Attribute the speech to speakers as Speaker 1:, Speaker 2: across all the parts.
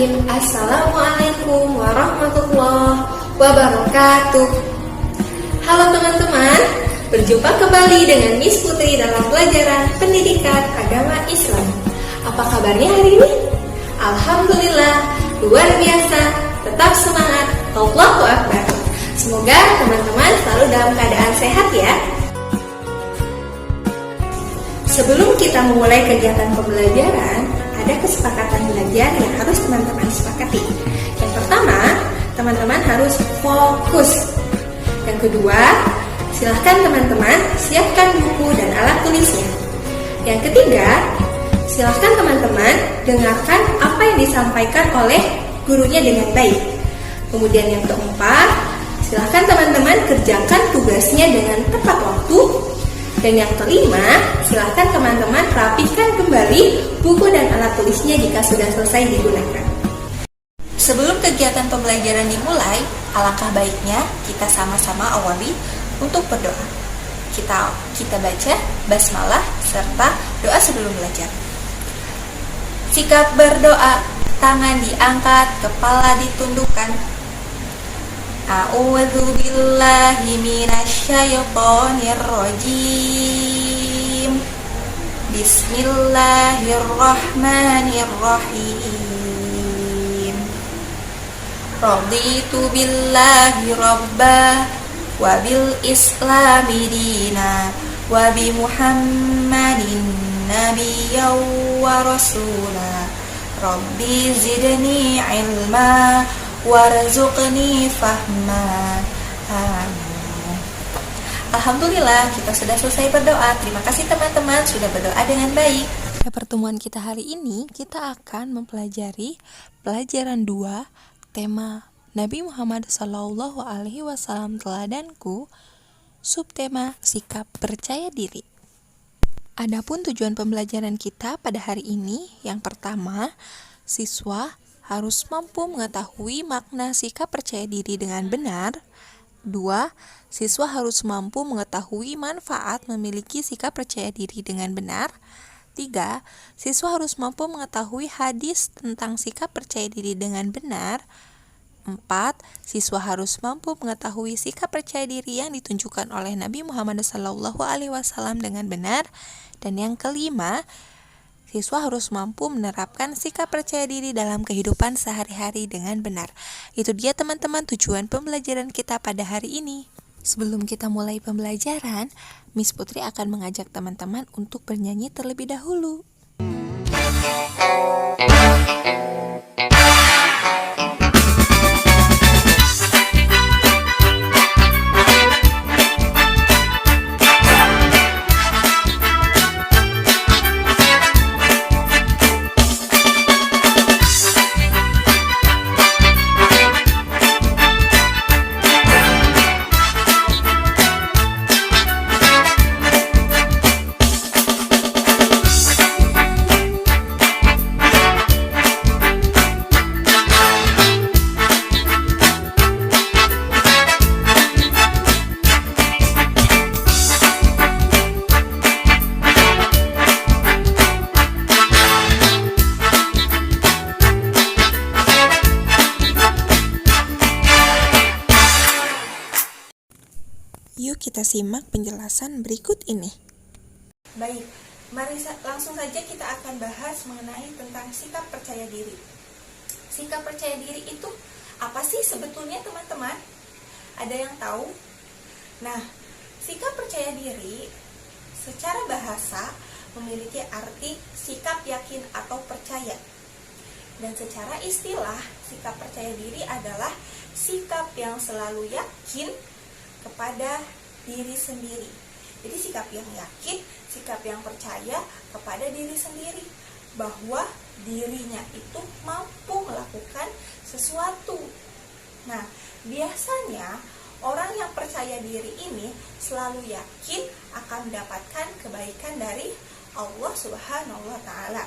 Speaker 1: Bismillahirrahmanirrahim. Assalamualaikum warahmatullahi wabarakatuh. Halo teman-teman, berjumpa kembali dengan Miss Putri dalam pelajaran pendidikan agama Islam. Apa kabarnya hari ini? Alhamdulillah, luar biasa. Tetap semangat, Allahu Akbar. Semoga teman-teman selalu dalam keadaan sehat ya. Sebelum kita memulai kegiatan pembelajaran, ada kesepakatan belajar yang harus teman-teman sepakati. Yang pertama, teman-teman harus fokus. Yang kedua, silahkan teman-teman siapkan buku dan alat tulisnya. Yang ketiga, silahkan teman-teman dengarkan apa yang disampaikan oleh gurunya dengan baik. Kemudian yang keempat, silahkan teman-teman kerjakan tugasnya dengan tepat waktu. Dan yang kelima, silahkan teman-teman rapikan kembali buku dan alat tulisnya jika sudah selesai digunakan. Sebelum kegiatan pembelajaran dimulai, alangkah baiknya kita sama-sama awali untuk berdoa. Kita baca basmalah serta doa sebelum belajar. Sikap berdoa, tangan diangkat, kepala ditundukkan. A'udzu billahi minasyaitonir rajim. Bismillahirrahmanirrahim. Raditu billahi rabba wa bil islami dina wa bi Muhammadin nabiyyan wa rasula. Rabbi zidni ilma warzuqni fahma. Amin. Alhamdulillah, kita sudah selesai berdoa. Terima kasih teman-teman sudah berdoa dengan baik. Pada pertemuan kita hari ini, kita akan mempelajari pelajaran 2, tema Nabi Muhammad SAW teladanku, subtema sikap percaya diri. Adapun tujuan pembelajaran kita pada hari ini, yang pertama, siswa harus mampu mengetahui makna sikap percaya diri dengan benar. 2. Siswa harus mampu mengetahui manfaat memiliki sikap percaya diri dengan benar. 3. Siswa harus mampu mengetahui hadis tentang sikap percaya diri dengan benar. 4. Siswa harus mampu mengetahui sikap percaya diri yang ditunjukkan oleh Nabi Muhammad SAW dengan benar. Dan yang kelima, siswa harus mampu menerapkan sikap percaya diri dalam kehidupan sehari-hari dengan benar. Itu dia teman-teman tujuan pembelajaran kita pada hari ini. Sebelum kita mulai pembelajaran, Miss Putri akan mengajak teman-teman untuk bernyanyi terlebih dahulu. Yuk kita simak penjelasan berikut ini. Baik, mari langsung saja kita akan bahas mengenai tentang sikap percaya diri. Sikap percaya diri itu apa sih sebetulnya teman-teman? Ada yang tahu? Nah, sikap percaya diri secara bahasa memiliki arti sikap yakin atau percaya. Dan secara istilah, sikap percaya diri adalah sikap yang selalu yakin kepada diri sendiri. Jadi sikap yang yakin, sikap yang percaya kepada diri sendiri bahwa dirinya itu mampu melakukan sesuatu. Nah, biasanya orang yang percaya diri ini selalu yakin akan mendapatkan kebaikan dari Allah Subhanahu wa Ta'ala.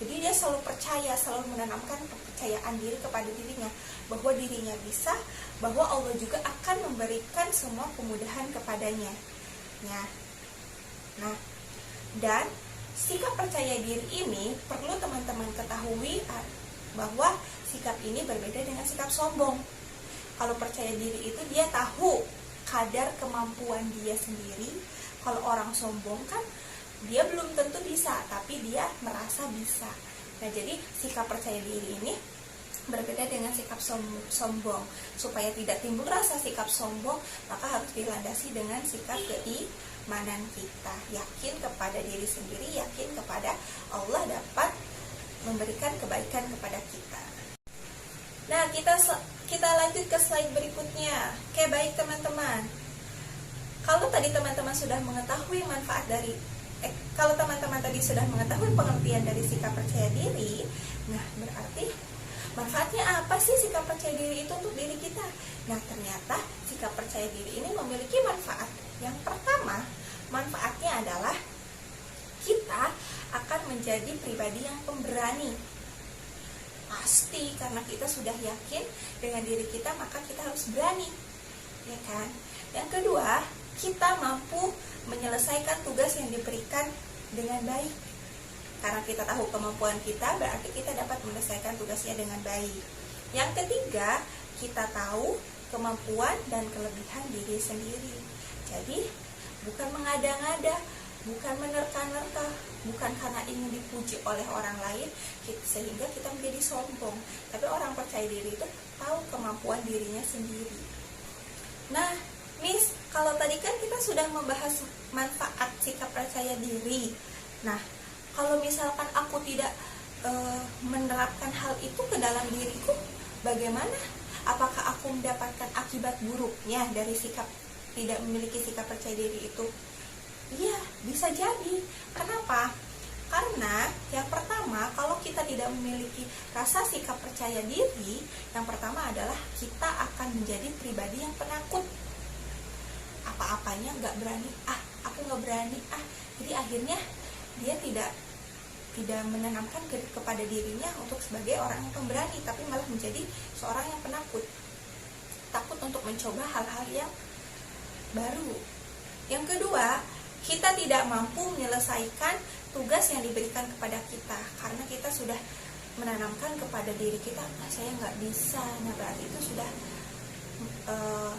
Speaker 1: Jadi dia selalu percaya, selalu menanamkan kepercayaan diri kepada dirinya bahwa dirinya bisa, bahwa Allah juga akan memberikan semua kemudahan kepadanya. Nah, dan sikap percaya diri ini perlu teman-teman ketahui bahwa sikap ini berbeda dengan sikap sombong. Kalau percaya diri itu dia tahu kadar kemampuan dia sendiri. Kalau orang sombong kan dia belum tentu bisa, tapi dia merasa bisa. Nah, jadi sikap percaya diri ini berbeda dengan sikap sombong. Supaya tidak timbul rasa sikap sombong, maka harus dilandasi dengan sikap keimanan kita. Yakin kepada diri sendiri, yakin kepada Allah dapat memberikan kebaikan kepada kita. Nah, kita lanjut ke slide berikutnya. Oke, baik teman-teman. Kalau tadi teman-teman sudah mengetahui manfaat dari kalau teman-teman tadi sudah mengetahui pengertian dari sikap percaya diri, nah berarti manfaatnya apa sih sikap percaya diri itu untuk diri kita? Nah, ternyata sikap percaya diri ini memiliki manfaat. Yang pertama, manfaatnya adalah kita akan menjadi pribadi yang pemberani. Pasti karena kita sudah yakin dengan diri kita, maka kita harus berani, ya kan? Yang kedua, kita mampu menyelesaikan tugas yang diberikan dengan baik. Karena kita tahu kemampuan kita, berarti kita dapat menyelesaikan tugasnya dengan baik. Yang ketiga, kita tahu kemampuan dan kelebihan diri sendiri. Jadi, bukan mengada-ngada, bukan menerka-nerka, bukan karena ingin dipuji oleh orang lain sehingga kita menjadi sombong. Tapi orang percaya diri itu tahu kemampuan dirinya sendiri. Nah, Miss, kalau tadi kan kita sudah membahas manfaat sikap percaya diri. Nah, kalau misalkan aku tidak menerapkan hal itu ke dalam diriku, bagaimana? Apakah aku mendapatkan akibat buruknya dari sikap tidak memiliki sikap percaya diri itu? Iya, bisa jadi. Kenapa? Karena yang pertama, kalau kita tidak memiliki rasa sikap percaya diri, yang pertama adalah kita akan menjadi pribadi yang penakut. Apa-apanya nggak berani, aku nggak berani, jadi akhirnya dia tidak menanamkan kepada dirinya untuk sebagai orang yang pemberani, tapi malah menjadi seorang yang penakut, takut untuk mencoba hal-hal yang baru. Yang kedua, kita tidak mampu menyelesaikan tugas yang diberikan kepada kita karena kita sudah menanamkan kepada diri kita, saya nggak bisa. Nah, berarti itu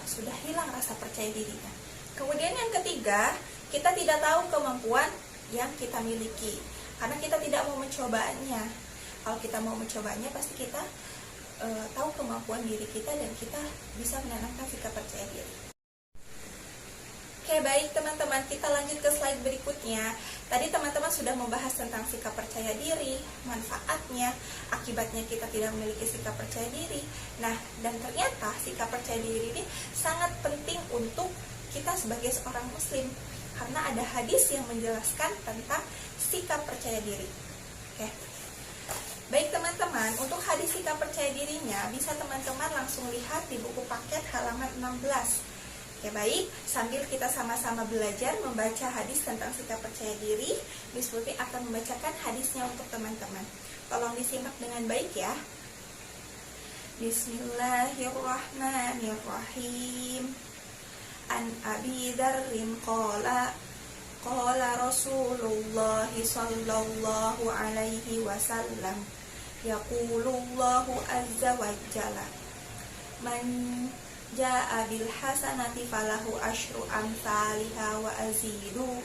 Speaker 1: sudah hilang rasa percaya dirinya. Kemudian yang ketiga, kita tidak tahu kemampuan yang kita miliki karena kita tidak mau mencobanya. Kalau kita mau mencobanya, pasti kita tahu kemampuan diri kita dan kita bisa menanamkan sikap percaya diri. Oke, baik teman-teman, kita lanjut ke slide berikutnya. Tadi teman-teman sudah membahas tentang sikap percaya diri, manfaatnya, akibatnya kita tidak memiliki sikap percaya diri. Nah, dan ternyata sikap percaya diri ini sangat penting untuk kita sebagai seorang muslim, karena ada hadis yang menjelaskan tentang sikap percaya diri. Oke. Baik teman-teman, untuk hadis sikap percaya dirinya bisa teman-teman langsung lihat di buku paket halaman 16. Oke, baik, sambil kita sama-sama belajar membaca hadis tentang sikap percaya diri, Miss Putri akan membacakan hadisnya untuk teman-teman. Tolong disimak dengan baik ya. Bismillahirrahmanirrahim. An Abi Dzarrin qala Rasulullah sallallahu alaihi wasallam yaqulullahu azza wa jalla man ja'a bil hasanati falahu asyru amsalha wa azidu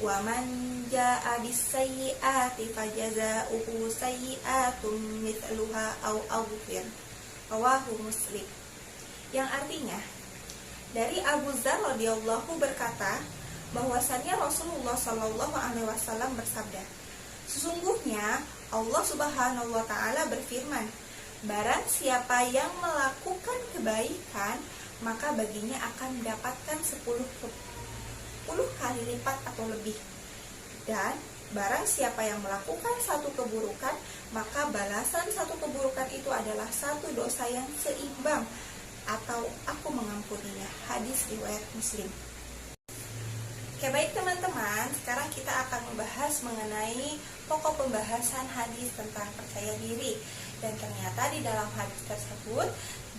Speaker 1: wa man ja'a bis sayyi'ati fajaza'uhu sayyi'atun mithluha aw aghfir. Rawahu Muslim. Yang artinya, dari Abu Dzar radhiyallahu berkata bahwasannya Rasulullah sallallahu alaihi wasallam bersabda, sesungguhnya Allah Subhanahu wa taala berfirman, barang siapa yang melakukan kebaikan, maka baginya akan mendapatkan 10 kali lipat atau lebih. Dan barang siapa yang melakukan satu keburukan, maka balasan satu keburukan itu adalah satu dosa yang seimbang, atau aku mengampuninya. Hadis riwayat Muslim. Oke, baik teman-teman, sekarang kita akan membahas mengenai pokok pembahasan hadis tentang percaya diri. Dan ternyata di dalam hadis tersebut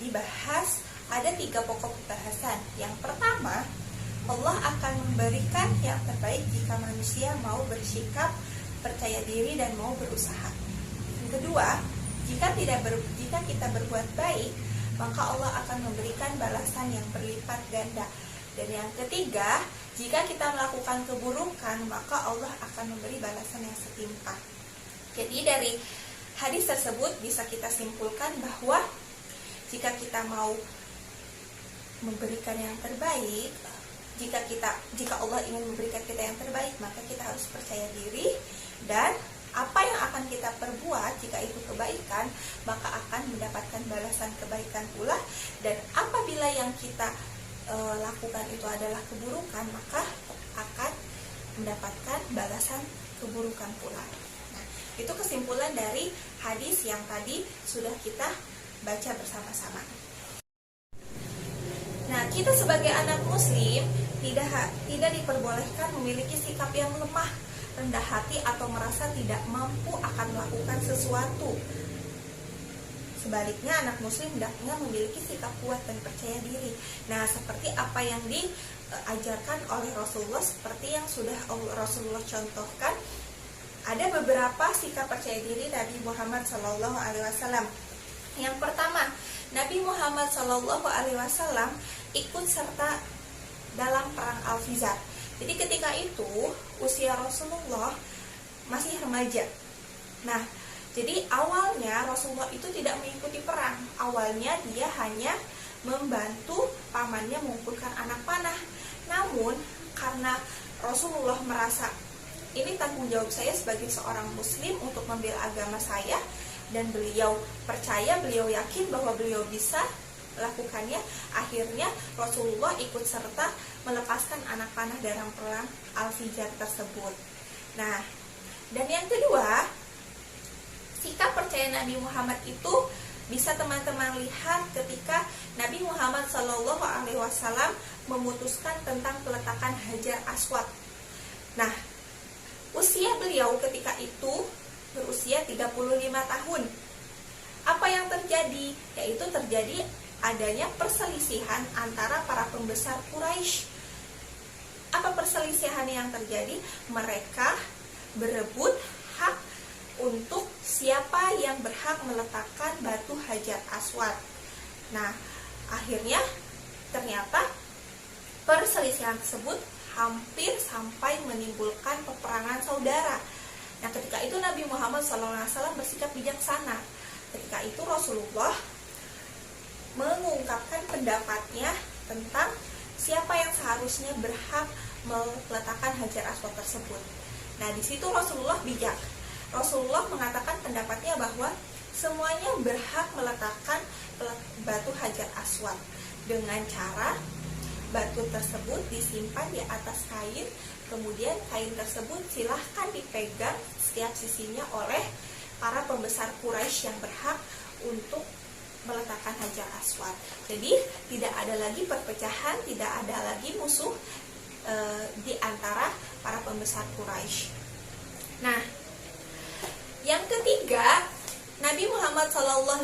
Speaker 1: dibahas ada 3 pokok pembahasan. Yang pertama, Allah akan memberikan yang terbaik jika manusia mau bersikap percaya diri dan mau berusaha. Yang kedua, Jika kita berbuat baik, maka Allah akan memberikan balasan yang berlipat ganda. Dan yang ketiga, jika kita melakukan keburukan, maka Allah akan memberi balasan yang setimpal. Jadi dari hadis tersebut bisa kita simpulkan bahwa jika kita mau memberikan yang terbaik, jika Allah ingin memberikan kita yang terbaik, maka kita harus percaya diri, dan apa yang akan kita perbuat jika itu kebaikan, maka akan mendapatkan balasan kebaikan pula. Dan apabila yang kita lakukan itu adalah keburukan, maka akan mendapatkan balasan keburukan pula. Nah, itu kesimpulan dari hadis yang tadi sudah kita baca bersama-sama. Nah, kita sebagai anak muslim tidak diperbolehkan memiliki sikap yang lemah, rendah hati, atau merasa tidak mampu akan melakukan sesuatu. Sebaliknya, anak muslim hendaknya memiliki sikap kuat dan percaya diri. Nah, seperti apa yang diajarkan oleh Rasulullah, seperti yang sudah Rasulullah contohkan, ada beberapa sikap percaya diri Nabi Muhammad SAW. Yang pertama, Nabi Muhammad SAW ikut serta dalam perang Al-Fizar. Jadi ketika itu usia Rasulullah masih remaja. Nah, jadi awalnya Rasulullah itu tidak mengikuti perang. Awalnya dia hanya membantu pamannya mengumpulkan anak panah. Namun karena Rasulullah merasa ini tanggung jawab saya sebagai seorang muslim untuk membela agama saya, dan beliau percaya, beliau yakin bahwa beliau bisa melakukannya, akhirnya Rasulullah ikut serta melepaskan anak panah dalam perang Al-Fizar tersebut. Nah, dan yang kedua, sikap percaya Nabi Muhammad itu bisa teman-teman lihat ketika Nabi Muhammad SAW memutuskan tentang peletakan Hajar Aswad. Nah, usia beliau ketika itu berusia 35 tahun. Apa yang terjadi? Yaitu terjadi adanya perselisihan antara para pembesar Quraisy. Apa perselisihan yang terjadi? Mereka berebut hak untuk siapa yang berhak meletakkan batu Hajar Aswad. Nah, akhirnya ternyata perselisihan tersebut hampir sampai menimbulkan peperangan saudara. Nah, ketika itu Nabi Muhammad SAW bersikap bijaksana. Ketika itu Rasulullah mengungkapkan pendapatnya tentang siapa yang seharusnya berhak meletakkan Hajar Aswad tersebut. Nah, di situ Rasulullah bijak. Rasulullah mengatakan pendapatnya bahwa semuanya berhak meletakkan batu Hajar Aswad dengan cara batu tersebut disimpan di atas kain, kemudian kain tersebut silahkan dipegang setiap sisinya oleh para pembesar Quraisy yang berhak untuk meletakkan Hajar Aswad. Jadi tidak ada lagi perpecahan, tidak ada lagi musuh di antara para pembesar Quraisy. Nah, yang ketiga, Nabi Muhammad SAW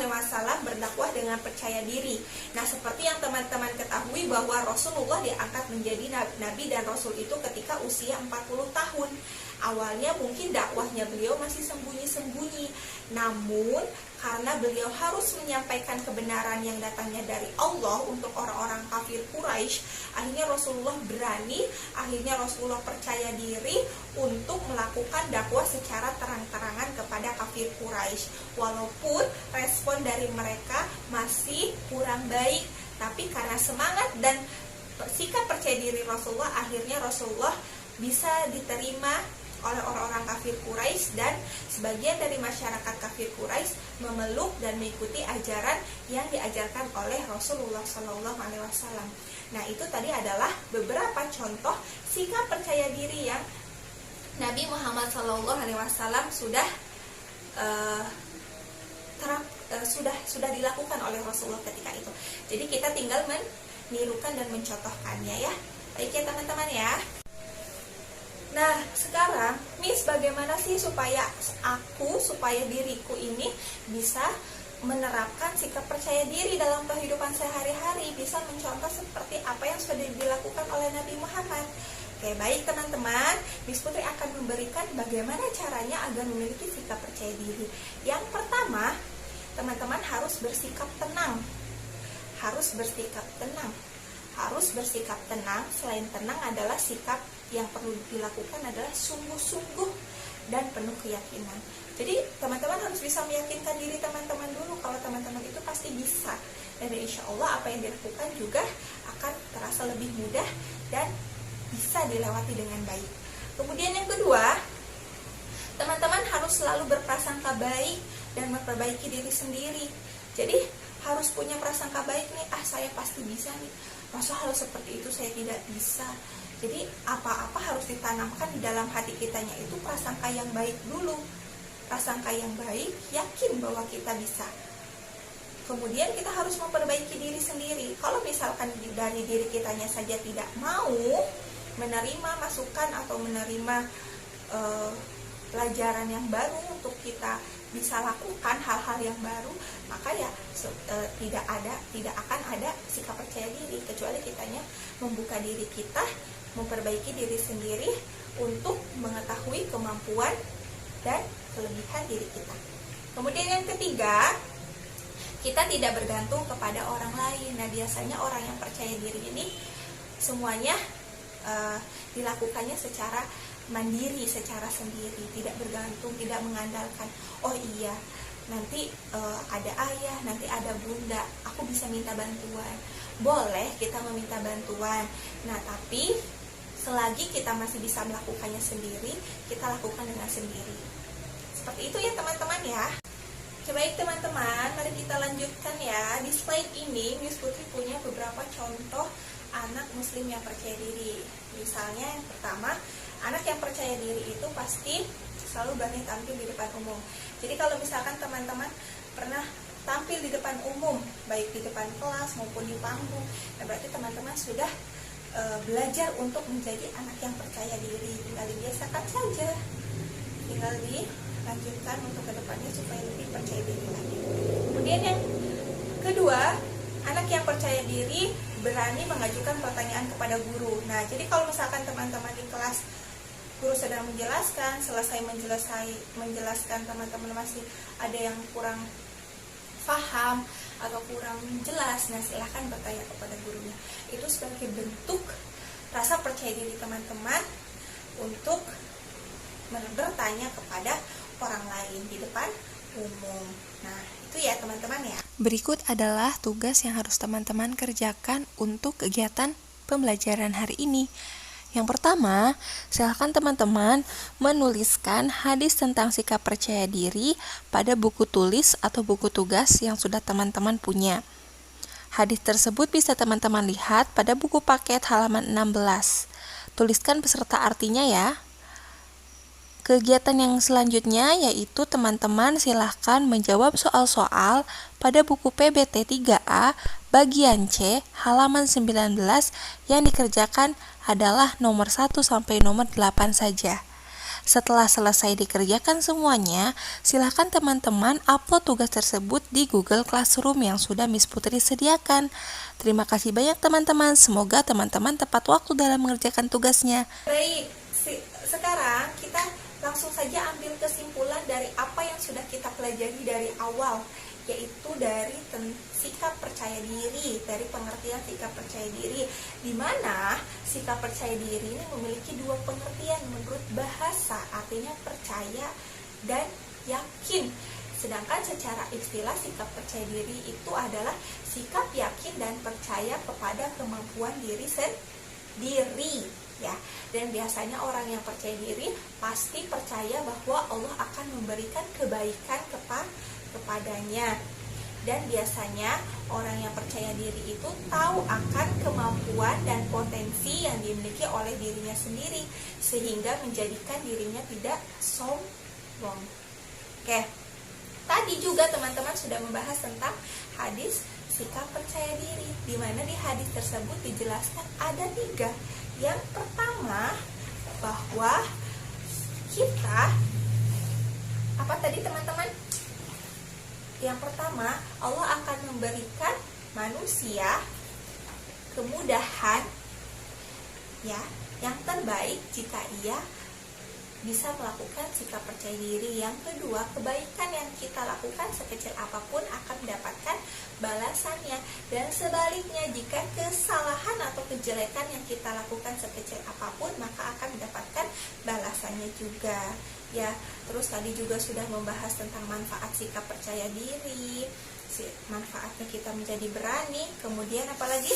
Speaker 1: berdakwah dengan percaya diri. Nah, seperti yang teman-teman ketahui bahwa Rasulullah diangkat menjadi Nabi dan Rasul itu ketika usia 40 tahun. Awalnya mungkin dakwahnya beliau masih sembunyi-sembunyi. Namun, karena beliau harus menyampaikan kebenaran yang datangnya dari Allah untuk orang-orang kafir Quraisy, akhirnya Rasulullah berani, akhirnya Rasulullah percaya diri untuk melakukan dakwah secara terang-terangan kepada kafir Quraisy. Walaupun respon dari mereka masih kurang baik, tapi karena semangat dan sikap percaya diri Rasulullah, akhirnya Rasulullah bisa diterima oleh orang-orang kafir Quraisy, dan sebagian dari masyarakat kafir Quraisy memeluk dan mengikuti ajaran yang diajarkan oleh Rasulullah SAW. Nah, itu tadi adalah beberapa contoh sikap percaya diri yang Nabi Muhammad SAW sudah dilakukan oleh Rasulullah ketika itu. Jadi kita tinggal menirukan dan mencontohkannya ya. Baik ya teman-teman ya. Nah, sekarang Miss bagaimana sih supaya diriku ini bisa menerapkan sikap percaya diri dalam kehidupan sehari-hari, bisa mencontoh seperti apa yang sudah dilakukan oleh Nabi Muhammad. Oke, baik teman-teman, Miss Putri akan memberikan bagaimana caranya agar memiliki sikap percaya diri. Yang pertama, teman-teman harus bersikap tenang. Harus bersikap tenang. Harus bersikap tenang. Selain tenang adalah sikap yang perlu dilakukan adalah sungguh-sungguh dan penuh keyakinan. Jadi teman-teman harus bisa meyakinkan diri teman-teman dulu kalau teman-teman itu pasti bisa. Dan insya Allah apa yang dilakukan juga akan terasa lebih mudah dan bisa dilewati dengan baik. Kemudian yang kedua, teman-teman harus selalu berprasangka baik dan memperbaiki diri sendiri. Jadi harus punya prasangka baik nih, saya pasti bisa nih. Masa hal seperti itu saya tidak bisa. Jadi apa-apa harus ditanamkan di dalam hati kitanya itu prasangka yang baik dulu. Prasangka yang baik, yakin bahwa kita bisa. Kemudian kita harus memperbaiki diri sendiri. Kalau misalkan dari diri kitanya saja tidak mau menerima masukan atau menerima pelajaran yang baru untuk kita bisa lakukan hal-hal yang baru, maka ya tidak akan ada sikap percaya diri, kecuali kitanya membuka diri kita, memperbaiki diri sendiri untuk mengetahui kemampuan dan kelebihan diri kita. Kemudian yang ketiga, kita tidak bergantung kepada orang lain. Nah, biasanya orang yang percaya diri ini semuanya dilakukannya secara mandiri, secara sendiri, tidak bergantung, tidak mengandalkan. Oh iya, nanti ada ayah, nanti ada bunda, aku bisa minta bantuan. Boleh kita meminta bantuan. Nah, tapi selagi kita masih bisa melakukannya sendiri, kita lakukan dengan sendiri. Seperti itu ya teman-teman ya. Baik teman-teman, mari kita lanjutkan ya. Di slide ini Miss Putri punya beberapa contoh anak muslim yang percaya diri. Misalnya yang pertama, anak yang percaya diri itu pasti selalu berani tampil di depan umum. Jadi kalau misalkan teman-teman pernah tampil di depan umum, baik di depan kelas maupun di panggung, nah berarti teman-teman sudah belajar untuk menjadi anak yang percaya diri. Tinggal dibiasakan saja, tinggal dilanjutkan untuk kedepannya supaya lebih percaya diri lagi. Kemudian yang kedua, anak yang percaya diri berani mengajukan pertanyaan kepada guru. Nah, jadi kalau misalkan teman-teman di kelas guru sedang menjelaskan, selesai menjelaskan teman-teman masih ada yang kurang paham atau kurang jelas, nah silahkan bertanya kepada gurunya. Itu sebagai bentuk rasa percaya diri teman-teman untuk bertanya kepada orang lain di depan umum. Nah, itu ya teman-teman ya.
Speaker 2: Berikut adalah tugas yang harus teman-teman kerjakan untuk kegiatan pembelajaran hari ini. Yang pertama, silakan teman-teman menuliskan hadis tentang sikap percaya diri pada buku tulis atau buku tugas yang sudah teman-teman punya. Hadis tersebut bisa teman-teman lihat pada buku paket halaman 16. Tuliskan beserta artinya ya. Kegiatan yang selanjutnya yaitu teman-teman silahkan menjawab soal-soal pada buku PBT 3A bagian C halaman 19 yang dikerjakan adalah nomor 1 sampai nomor 8 saja. Setelah selesai dikerjakan semuanya, silahkan teman-teman upload tugas tersebut di Google Classroom yang sudah Miss Putri sediakan. Terima kasih banyak teman-teman, semoga teman-teman tepat waktu dalam mengerjakan tugasnya.
Speaker 1: Baik, sekarang kita langsung saja ambil kesimpulan dari apa yang sudah kita pelajari dari awal, yaitu dari sikap percaya diri, dari pengertian sikap percaya diri, di mana sikap percaya diri ini memiliki dua pengertian menurut bahasa, artinya percaya dan yakin. Sedangkan secara istilah sikap percaya diri itu adalah sikap yakin dan percaya kepada kemampuan diri sendiri. Ya, dan biasanya orang yang percaya diri pasti percaya bahwa Allah akan memberikan kebaikan kepadanya. Dan biasanya orang yang percaya diri itu tahu akan kemampuan dan potensi yang dimiliki oleh dirinya sendiri, sehingga menjadikan dirinya tidak sombong. Oke, tadi juga teman-teman sudah membahas tentang hadis sikap percaya diri, di mana di hadis tersebut dijelaskan ada 3. Yang pertama, bahwa kita, apa tadi teman-teman? Yang pertama, Allah akan memberikan manusia kemudahan ya, yang terbaik jika ia bisa melakukan sikap percaya diri. Yang kedua, kebaikan yang kita lakukan sekecil apapun akan mendapatkan balasannya. Dan sebaliknya, jika kesalahan atau kejelekan yang kita lakukan sekecil apapun, maka akan mendapatkan balasannya juga. Ya, terus tadi juga sudah membahas tentang manfaat sikap percaya diri, manfaatnya kita menjadi berani, kemudian apalagi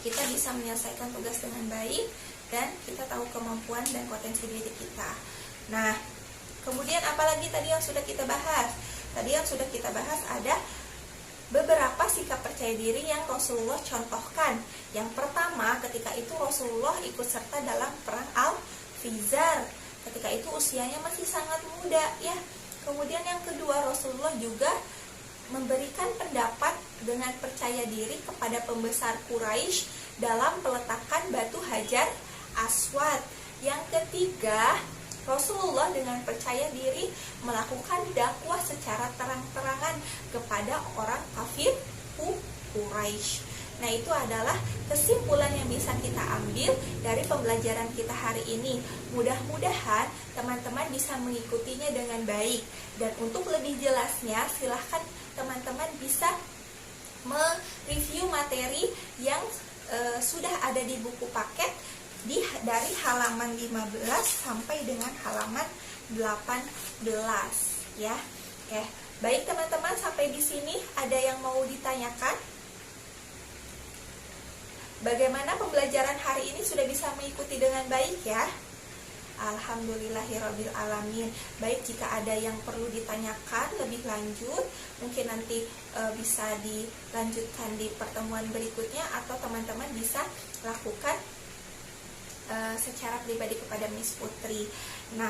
Speaker 1: kita bisa menyelesaikan tugas dengan baik, dan kita tahu kemampuan dan potensi diri kita. Nah, kemudian apalagi tadi yang sudah kita bahas? Tadi yang sudah kita bahas ada beberapa sikap percaya diri yang Rasulullah contohkan. Yang pertama, ketika itu Rasulullah ikut serta dalam perang Al-Fizar. Ketika itu usianya masih sangat muda ya. Kemudian yang kedua, Rasulullah juga memberikan pendapat dengan percaya diri kepada pembesar Quraisy dalam peletakan batu Hajar Aswad. Yang ketiga, Rasulullah dengan percaya diri melakukan dakwah secara terang-terangan kepada orang kafir Quraisy. Nah, itu adalah kesimpulan yang bisa kita ambil dari pembelajaran kita hari ini. Mudah-mudahan teman-teman bisa mengikutinya dengan baik. Dan untuk lebih jelasnya, silahkan teman-teman bisa mereview materi yang sudah ada di buku paket dari halaman 15 sampai dengan halaman 18 ya. Oke, baik teman-teman, sampai di sini ada yang mau ditanyakan? Bagaimana pembelajaran hari ini, sudah bisa mengikuti dengan baik ya? Alhamdulillahirabbil alamin. Baik, jika ada yang perlu ditanyakan lebih lanjut, mungkin nanti bisa dilanjutkan di pertemuan berikutnya, atau teman-teman bisa lakukan secara pribadi kepada Miss Putri. Nah,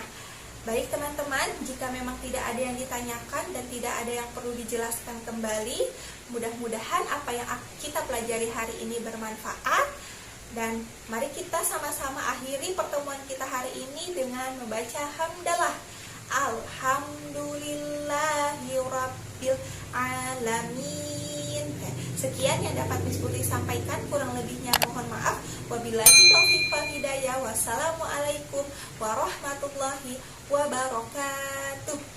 Speaker 1: baik teman-teman, jika memang tidak ada yang ditanyakan dan tidak ada yang perlu dijelaskan kembali, mudah-mudahan apa yang kita pelajari hari ini bermanfaat. Dan mari kita sama-sama akhiri pertemuan kita hari ini dengan membaca hamdalah. Alhamdulillahirabbil alamin. Sekian yang dapat Miss Putri sampaikan, kurang lebihnya mohon maaf. Wabillahi taufiq wal hidayah. Wassalamualaikum warahmatullahi wabarakatuh.